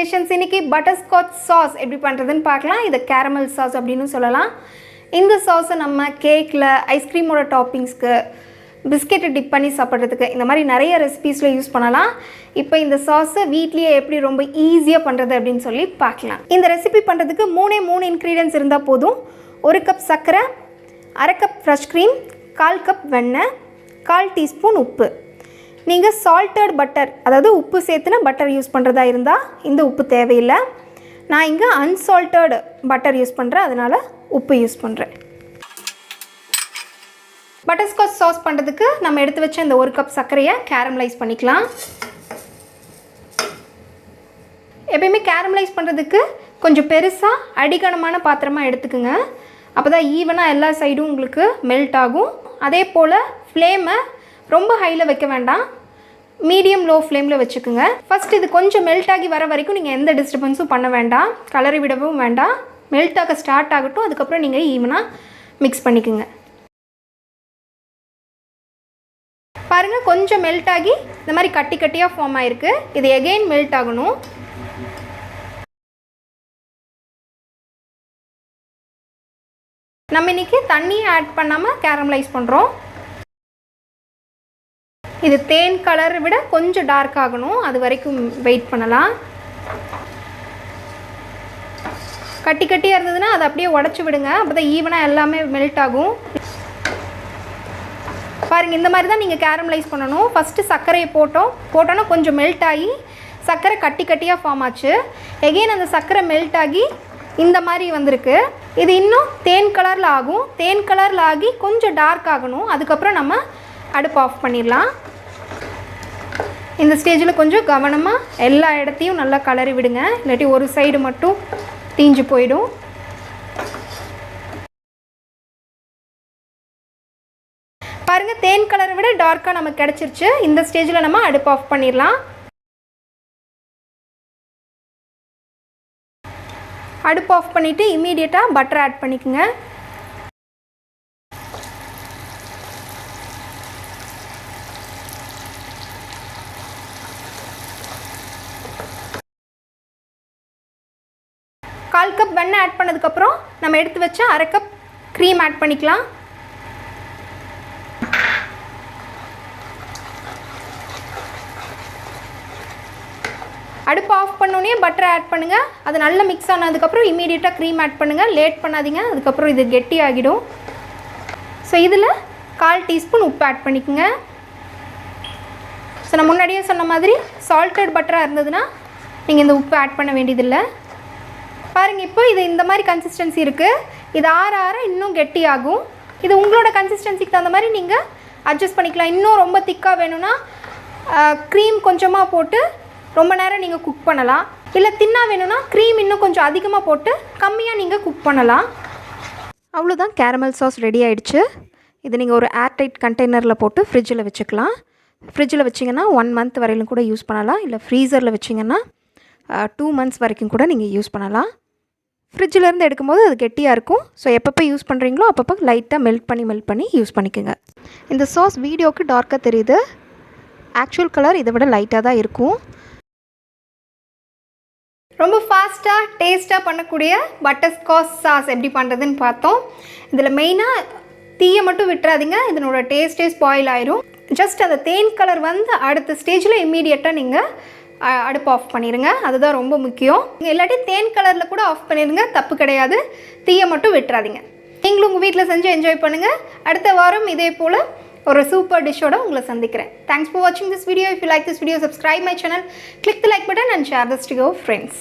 Creations இன்னைக்கு butterscotch sauce எப்படி பண்ணுறதுன்னு பார்க்கலாம். இது கேரமல் சாஸ் அப்படின்னு சொல்லலாம். இந்த சாஸை நம்ம கேக்கில், ஐஸ்கிரீமோட டாப்பிங்ஸ்க்கு, பிஸ்கெட்டை டிப் பண்ணி சாப்பிட்றதுக்கு இந்த மாதிரி நிறைய ரெசிபீஸில் யூஸ் பண்ணலாம். இப்போ இந்த சாஸை வீட்லேயே எப்படி ரொம்ப ஈஸியாக பண்ணுறது அப்படின்னு சொல்லி பார்க்கலாம். இந்த ரெசிபி பண்ணுறதுக்கு மூணு இன்க்ரீடியன்ட்ஸ் இருந்தால் போதும். 1 கப் சர்க்கரை, 1/2 கப் ஃப்ரெஷ் க்ரீம், 1/4 கப் வெண்ணெய், 1/4 டீஸ்பூன் உப்பு. நீங்கள் சால்ட்டட் பட்டர், அதாவது உப்பு சேர்த்துன பட்டர் யூஸ் பண்ணுறதா இருந்தால் இந்த உப்பு தேவையில்லை. நான் இங்கே அன்சால்ட்டட் பட்டர் யூஸ் பண்ணுறேன், அதனால் உப்பு யூஸ் பண்ணுறேன். பட்டர்ஸ்காட்ச் சாஸ் பண்ணுறதுக்கு நம்ம எடுத்து வச்ச இந்த 1 கப் சர்க்கரையை கேரமலைஸ் பண்ணிக்கலாம். எப்பயுமே கேரமலைஸ் பண்ணுறதுக்கு கொஞ்சம் பெருசாக அடிகனமான பாத்திரமாக எடுத்துக்குங்க. அப்போ தான் ஈவனாக எல்லா சைடும் உங்களுக்கு மெல்ட் ஆகும். அதே போல் ஃப்ளேமை ரொம்ப ஹையில் வைக்க வேண்டாம், மீடியம் லோ ஃப்ளேமில் வச்சுக்கோங்க. ஃபஸ்ட் இது கொஞ்சம் மெல்ட் ஆகி வர வரைக்கும் நீங்கள் எந்த டிஸ்டர்பன்ஸும் பண்ண வேண்டாம், கலரி விடவும் வேண்டாம். மெல்ட் ஆக ஸ்டார்ட் ஆகட்டும், அதுக்கப்புறம் நீங்கள் ஈவனாக மிக்ஸ் பண்ணிக்கோங்க. பாருங்கள், கொஞ்சம் மெல்ட் ஆகி இந்த மாதிரி கட்டி கட்டியாக ஃபார்ம் ஆகிருக்கு. இது எகெயின் மெல்ட் ஆகணும். நம்ம இன்றைக்கி தண்ணியை ஆட் பண்ணாமல் கேரமலைஸ் பண்ணுறோம். இது தேன் கலரை விட கொஞ்சம் டார்க் ஆகணும், அது வரைக்கும் வெயிட் பண்ணலாம். கட்டி கட்டியாக இருந்ததுன்னா அதை அப்படியே உடச்சி விடுங்க, அப்போ தான் ஈவனாக எல்லாமே மெல்ட் ஆகும். பாருங்கள், இந்த மாதிரி தான் நீங்கள் கேரமலைஸ் பண்ணணும். ஃபஸ்ட்டு சர்க்கரையை போட்டோன்னா கொஞ்சம் மெல்ட் ஆகி சர்க்கரை கட்டி கட்டியாக ஃபார்ம் ஆச்சு. எகெயின் அந்த சர்க்கரை மெல்ட் ஆகி இந்த மாதிரி வந்திருக்கு. இது இன்னும் தேன் கலரில் ஆகும். தேன் கலரில் ஆகி கொஞ்சம் டார்க் ஆகணும், அதுக்கப்புறம் நம்ம அடுப்பு ஆஃப் பண்ணிடலாம். இந்த ஸ்டேஜில் கொஞ்சம் கவனமாக எல்லா இடத்தையும் நல்லா கலரி விடுங்க, இல்லாட்டி ஒரு சைடு மட்டும் தீஞ்சு போயிடும். பாருங்கள், தேன் கலரை விட டார்க்காக நமக்கு கிடச்சிருச்சு. இந்த ஸ்டேஜில் நம்ம அடுப்பு ஆஃப் பண்ணிடலாம். அடுப்பு ஆஃப் பண்ணிவிட்டு இம்மீடியட்டாக பட்டர் ஆட் பண்ணிக்கோங்க. கால் கப் வெண்ணெய் ஆட் பண்ணதுக்கப்புறம் நம்ம எடுத்து வச்ச 1/2 கப் க்ரீம் ஆட் பண்ணிக்கலாம். அடுப்பு ஆஃப் பண்ணோன்னே பட்டர் ஆட் பண்ணுங்கள். அது நல்லா மிக்ஸ் ஆனதுக்கப்புறம் இம்மீடியட்டாக க்ரீம் ஆட் பண்ணுங்கள். லேட் பண்ணாதீங்க, அதுக்கப்புறம் இது கெட்டி ஆகிடும். ஸோ இதில் 1/4 டீஸ்பூன் உப்பு ஆட் பண்ணிக்கோங்க. ஸோ நான் முன்னாடியே சொன்ன மாதிரி சால்ட்டட் பட்டராக இருந்ததுன்னா நீங்கள் இந்த உப்பு ஆட் பண்ண வேண்டியதில்லை. பாருங்கள், இப்போ இது இந்த மாதிரி கன்சிஸ்டன்சி இருக்குது. இது ஆற இன்னும் கெட்டி ஆகும். இது உங்களோட கன்சிஸ்டன்சிக்கு தகுந்த மாதிரி நீங்கள் அட்ஜஸ்ட் பண்ணிக்கலாம். இன்னும் ரொம்ப திக்காக வேணும்னா க்ரீம் கொஞ்சமாக போட்டு ரொம்ப நேரம் நீங்கள் குக் பண்ணலாம். இல்லை தின்னாக வேணும்னா க்ரீம் இன்னும் கொஞ்சம் அதிகமாக போட்டு கம்மியாக நீங்கள் குக் பண்ணலாம். அவ்வளோதான், கேரமல் சாஸ் ரெடி ஆகிடுச்சு. இது நீங்கள் ஒரு ஏர்டைட் கண்டெய்னரில் போட்டு ஃப்ரிட்ஜில் வச்சுக்கலாம். ஃப்ரிட்ஜில் வச்சிங்கன்னா 1 மந்த் வரையிலும் கூட யூஸ் பண்ணலாம். இல்லை ஃப்ரீசரில் வச்சிங்கன்னா 2 மந்த்ஸ் வரைக்கும் கூட நீங்கள் யூஸ் பண்ணலாம். ஃப்ரிட்ஜிலேருந்து எடுக்கும்போது அது கெட்டியாக இருக்கும். ஸோ எப்பப்போ யூஸ் பண்ணுறீங்களோ அப்பப்போ லைட்டாக மெல்ட் பண்ணி யூஸ் பண்ணிக்கோங்க. இந்த சாஸ் வீடியோவுக்கு டார்க்காக தெரியுது, ஆக்சுவல் கலர் இதை விட லைட்டாக தான் இருக்கும். ரொம்ப ஃபாஸ்ட்டாக டேஸ்ட்டாக பண்ணக்கூடிய பட்டர்ஸ்காட்ச் சாஸ் எப்படி பண்ணுறதுன்னு பார்த்தோம். இதில் மெயினாக தீயை மட்டும் விட்டுறாதீங்க, இதனோட டேஸ்ட்டே ஸ்பாயில் ஆயிரும். ஜஸ்ட் அந்த தேன் கலர் வந்து அடுத்த ஸ்டேஜில் இம்மீடியட்டாக நீங்கள் அடுப்பு ஆஃப் பண்ணிடுங்க, அதுதான் ரொம்ப முக்கியம். இல்லாட்டி தேன் கலரில் கூட ஆஃப் பண்ணிடுங்க, தப்பு கிடையாது. தீயை மட்டும் விட்டுறாதீங்க. நீங்களும் உங்கள் வீட்டில் செஞ்சு என்ஜாய் பண்ணுங்கள். அடுத்த வாரம் இதே போல் ஒரு சூப்பர் டிஷ்ஷோட உங்களை சந்திக்கிறேன். தேங்க்ஸ் ஃபார் வாட்சிங் this video. If you like this video, subscribe my channel, click the like button and share this to your friends.